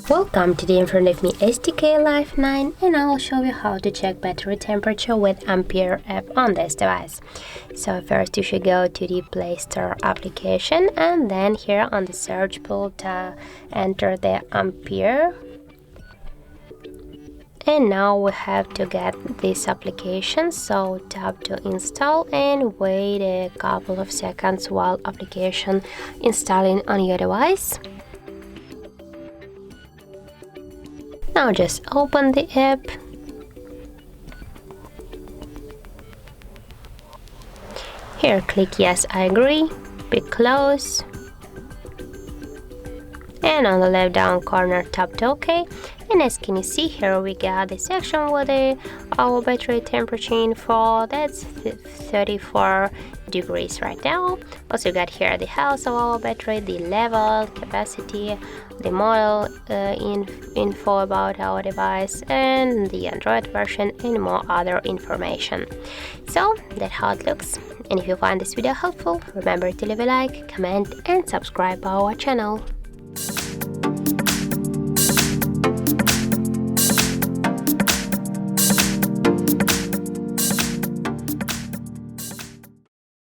Welcome, today in front of me STK Life 9, and I'll show you how to check battery temperature with Ampere app on this device. So first you should go to the Play Store application, and then here on the search pool enter the Ampere. And now we have to get this application, so tap to install and wait a couple of seconds while application installing on your device. Now just open the app. Here click yes, I agree, pick close. And on the left down corner tap to OK. And as can you see here, we got the section with our battery temperature info. That's 34 degrees right now. Also got here the health of our battery, the level, capacity, the model info about our device, and the Android version, and more other information. So that's how it looks. And if you find this video helpful, remember to leave a like, comment and subscribe our channel.